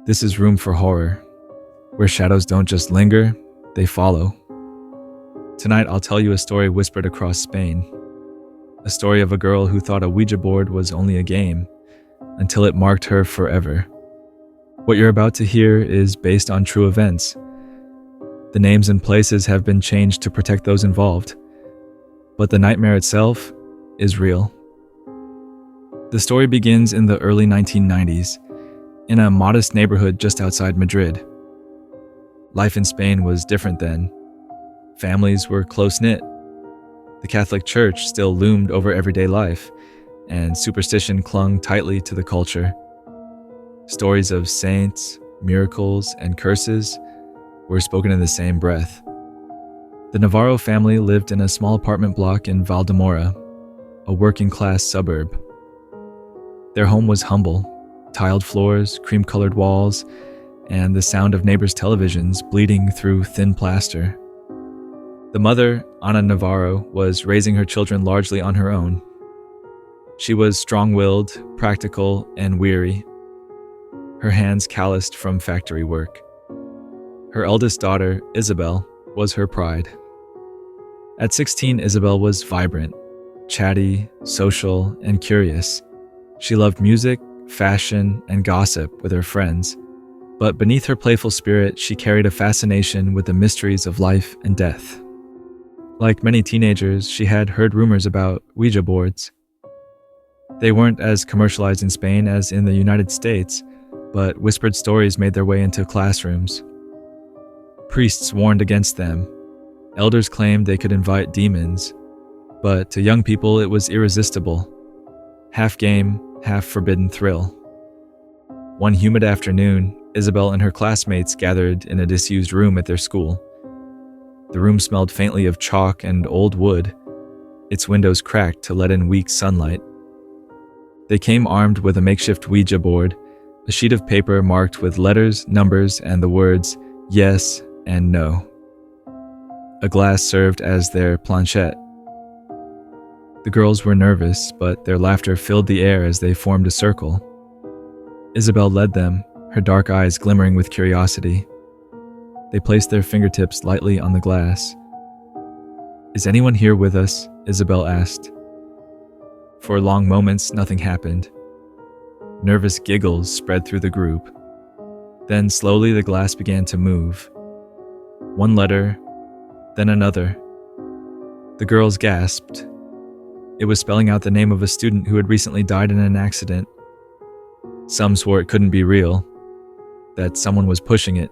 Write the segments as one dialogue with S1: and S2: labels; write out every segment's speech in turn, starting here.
S1: This is room for horror, where shadows don't just linger, they follow. Tonight I'll tell you a story whispered across Spain. A story of a girl who thought a Ouija board was only a game, until it marked her forever. What you're about to hear is based on true events. The names and places have been changed to protect those involved, but the nightmare itself is real. The story begins in the early 1990s, in a modest neighborhood just outside Madrid. Life in Spain was different then. Families were close-knit. The Catholic Church still loomed over everyday life, and superstition clung tightly to the culture. Stories of saints, miracles, and curses were spoken in the same breath. The Navarro family lived in a small apartment block in Valdemora, a working-class suburb. Their home was humble, tiled floors, cream-colored walls, and the sound of neighbors' televisions bleeding through thin plaster. The mother, Ana Navarro, was raising her children largely on her own. She was strong-willed, practical, and weary, her hands calloused from factory work. Her eldest daughter, Isabel, was her pride. At 16, Isabel was vibrant, chatty, social, and curious. She loved music, fashion, and gossip with her friends, but beneath her playful spirit, she carried a fascination with the mysteries of life and death. Like many teenagers, she had heard rumors about Ouija boards. They weren't as commercialized in Spain as in the United States, but whispered stories made their way into classrooms. Priests warned against them. Elders claimed they could invite demons, but to young people it was irresistible. Half game, half forbidden thrill. One humid afternoon, Isabel and her classmates gathered in a disused room at their school. The room smelled faintly of chalk and old wood, its windows cracked to let in weak sunlight. They came armed with a makeshift Ouija board, a sheet of paper marked with letters, numbers, and the words yes and no. A glass served as their planchette. The girls were nervous, but their laughter filled the air as they formed a circle. Isabel led them, her dark eyes glimmering with curiosity. They placed their fingertips lightly on the glass. "Is anyone here with us?" Isabel asked. For long moments, nothing happened. Nervous giggles spread through the group. Then slowly the glass began to move. One letter, then another. The girls gasped. It was spelling out the name of a student who had recently died in an accident. Some swore it couldn't be real, that someone was pushing it.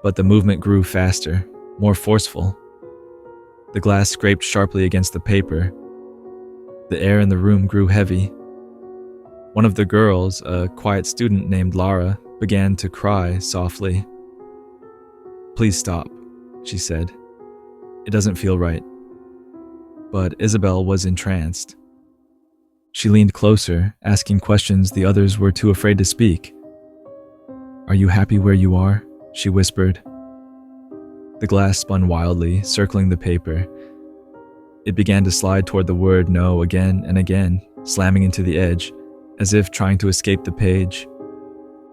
S1: But the movement grew faster, more forceful. The glass scraped sharply against the paper. The air in the room grew heavy. One of the girls, a quiet student named Lara, began to cry softly. "Please stop," she said. "It doesn't feel right." But Isabel was entranced. She leaned closer, asking questions the others were too afraid to speak. "Are you happy where you are?" she whispered. The glass spun wildly, circling the paper. It began to slide toward the word no again and again, slamming into the edge, as if trying to escape the page.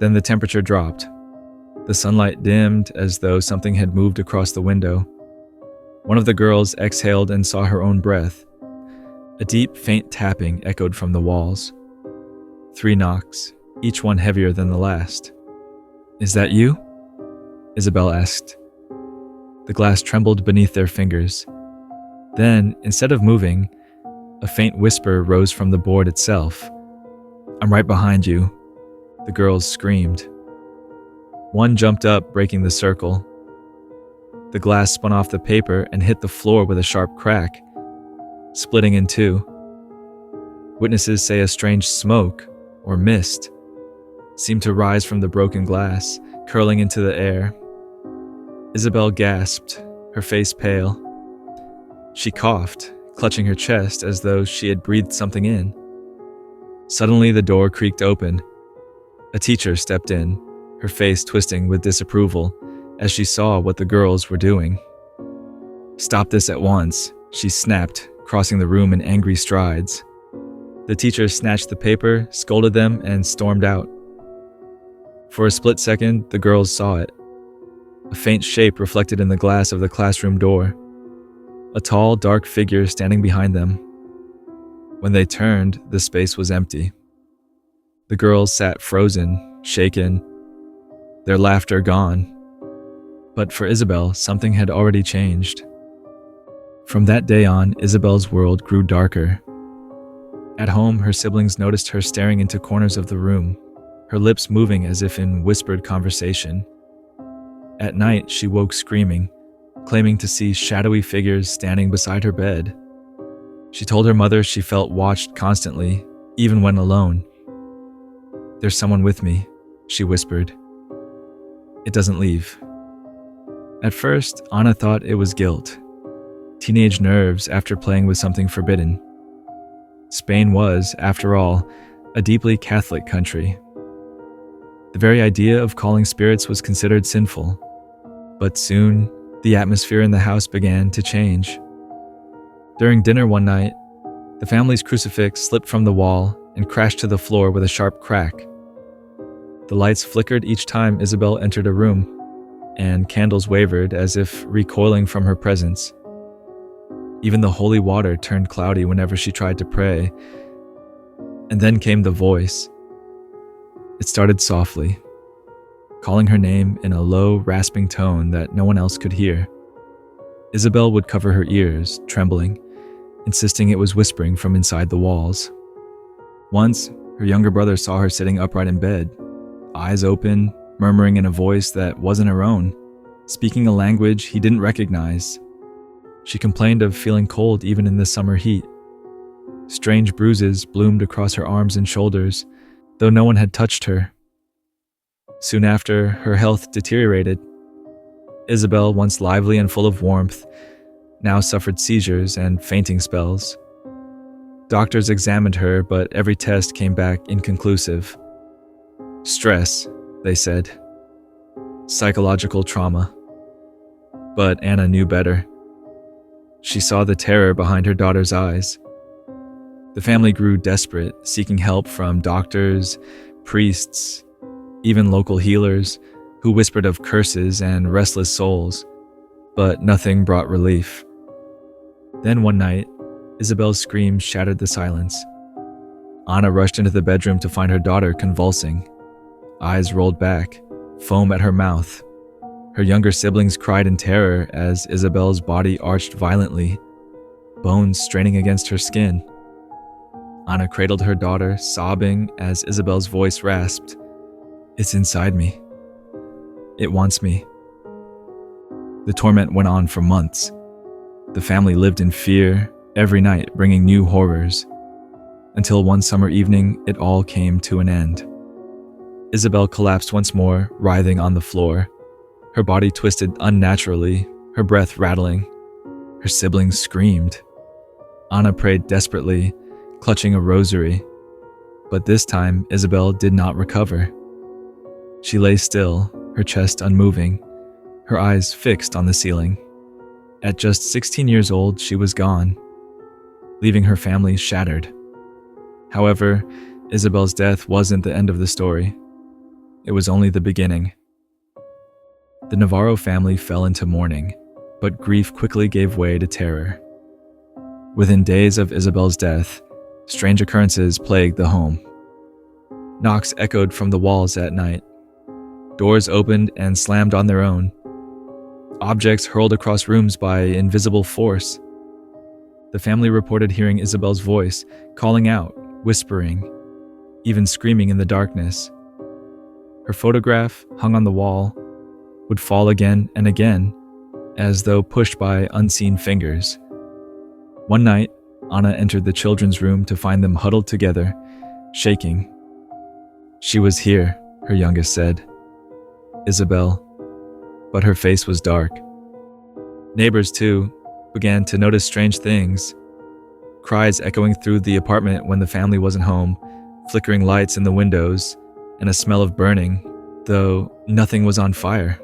S1: Then the temperature dropped. The sunlight dimmed as though something had moved across the window. One of the girls exhaled and saw her own breath. A deep, faint tapping echoed from the walls. 3 knocks, each one heavier than the last. "Is that you?" Isabel asked. The glass trembled beneath their fingers. Then, instead of moving, a faint whisper rose from the board itself. "I'm right behind you," the girls screamed. One jumped up, breaking the circle. The glass spun off the paper and hit the floor with a sharp crack, splitting in two. Witnesses say a strange smoke, or mist, seemed to rise from the broken glass, curling into the air. Isabel gasped, her face pale. She coughed, clutching her chest as though she had breathed something in. Suddenly the door creaked open. A teacher stepped in, her face twisting with disapproval as she saw what the girls were doing. "Stop this at once," she snapped, crossing the room in angry strides. The teacher snatched the paper, scolded them, and stormed out. For a split second, the girls saw it. A faint shape reflected in the glass of the classroom door. A tall, dark figure standing behind them. When they turned, the space was empty. The girls sat frozen, shaken, their laughter gone. But for Isabel, something had already changed. From that day on, Isabel's world grew darker. At home, her siblings noticed her staring into corners of the room, her lips moving as if in whispered conversation. At night, she woke screaming, claiming to see shadowy figures standing beside her bed. She told her mother she felt watched constantly, even when alone. "There's someone with me," she whispered. "It doesn't leave." At first, Anna thought it was guilt. Teenage nerves after playing with something forbidden. Spain was, after all, a deeply Catholic country. The very idea of calling spirits was considered sinful. But soon, the atmosphere in the house began to change. During dinner one night, the family's crucifix slipped from the wall and crashed to the floor with a sharp crack. The lights flickered each time Isabel entered a room, and candles wavered as if recoiling from her presence. Even the holy water turned cloudy whenever she tried to pray. And then came the voice. It started softly, calling her name in a low, rasping tone that no one else could hear. Isabel would cover her ears, trembling, insisting it was whispering from inside the walls. Once, her younger brother saw her sitting upright in bed, eyes open, murmuring in a voice that wasn't her own, speaking a language he didn't recognize. She complained of feeling cold even in the summer heat. Strange bruises bloomed across her arms and shoulders, though no one had touched her. Soon after, her health deteriorated. Isabel, once lively and full of warmth, now suffered seizures and fainting spells. Doctors examined her, but every test came back inconclusive. Stress, they said. Psychological trauma. But Anna knew better. She saw the terror behind her daughter's eyes. The family grew desperate, seeking help from doctors, priests, even local healers, who whispered of curses and restless souls, but nothing brought relief. Then one night, Isabel's screams shattered the silence. Anna rushed into the bedroom to find her daughter convulsing. Eyes rolled back, foam at her mouth. Her younger siblings cried in terror as Isabel's body arched violently, bones straining against her skin. Anna cradled her daughter, sobbing as Isabel's voice rasped, "It's inside me. It wants me." The torment went on for months. The family lived in fear, every night bringing new horrors, until one summer evening it all came to an end. Isabel collapsed once more, writhing on the floor. Her body twisted unnaturally, her breath rattling. Her siblings screamed. Anna prayed desperately, clutching a rosary. But this time, Isabel did not recover. She lay still, her chest unmoving, her eyes fixed on the ceiling. At just 16 years old, she was gone, leaving her family shattered. However, Isabel's death wasn't the end of the story. It was only the beginning. The Navarro family fell into mourning, but grief quickly gave way to terror. Within days of Isabel's death, strange occurrences plagued the home. Knocks echoed from the walls at night. Doors opened and slammed on their own. Objects hurled across rooms by invisible force. The family reported hearing Isabel's voice, calling out, whispering, even screaming in the darkness. Her photograph, hung on the wall, would fall again and again, as though pushed by unseen fingers. One night, Anna entered the children's room to find them huddled together, shaking. She was here, her youngest said. Isabel, but her face was dark. Neighbors, too, began to notice strange things. Cries echoing through the apartment when the family wasn't home, flickering lights in the windows, and a smell of burning, though nothing was on fire.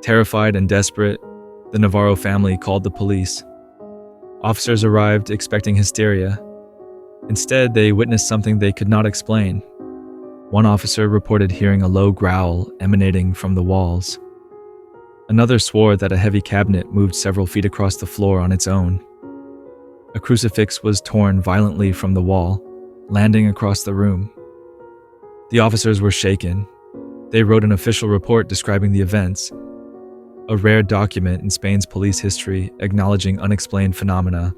S1: Terrified and desperate, the Navarro family called the police. Officers arrived expecting hysteria. Instead, they witnessed something they could not explain. One officer reported hearing a low growl emanating from the walls. Another swore that a heavy cabinet moved several feet across the floor on its own. A crucifix was torn violently from the wall, landing across the room. The officers were shaken. They wrote an official report describing the events, a rare document in Spain's police history acknowledging unexplained phenomena.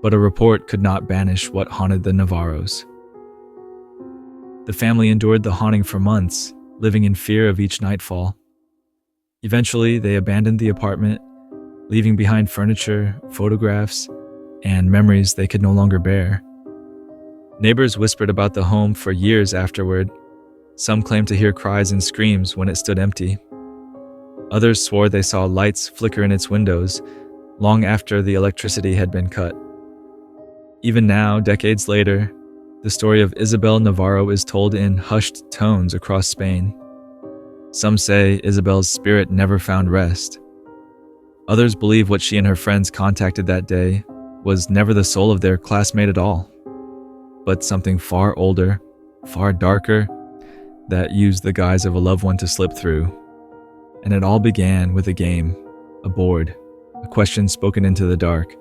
S1: But a report could not banish what haunted the Navarros. The family endured the haunting for months, living in fear of each nightfall. Eventually, they abandoned the apartment, leaving behind furniture, photographs, and memories they could no longer bear. Neighbors whispered about the home for years afterward. Some claimed to hear cries and screams when it stood empty. Others swore they saw lights flicker in its windows long after the electricity had been cut. Even now, decades later, the story of Isabel Navarro is told in hushed tones across Spain. Some say Isabel's spirit never found rest. Others believe what she and her friends contacted that day was never the soul of their classmate at all, but something far older, far darker, that used the guise of a loved one to slip through. And it all began with a game, a board, a question spoken into the dark.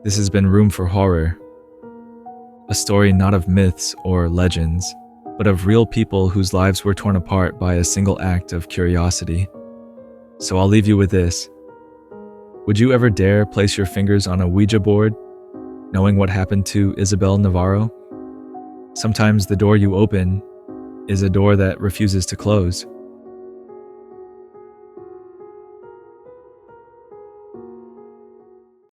S1: This has been Room for Horror, a story not of myths or legends, but of real people whose lives were torn apart by a single act of curiosity. So I'll leave you with this. Would you ever dare place your fingers on a Ouija board, knowing what happened to Isabel Navarro? Sometimes the door you open is a door that refuses to close.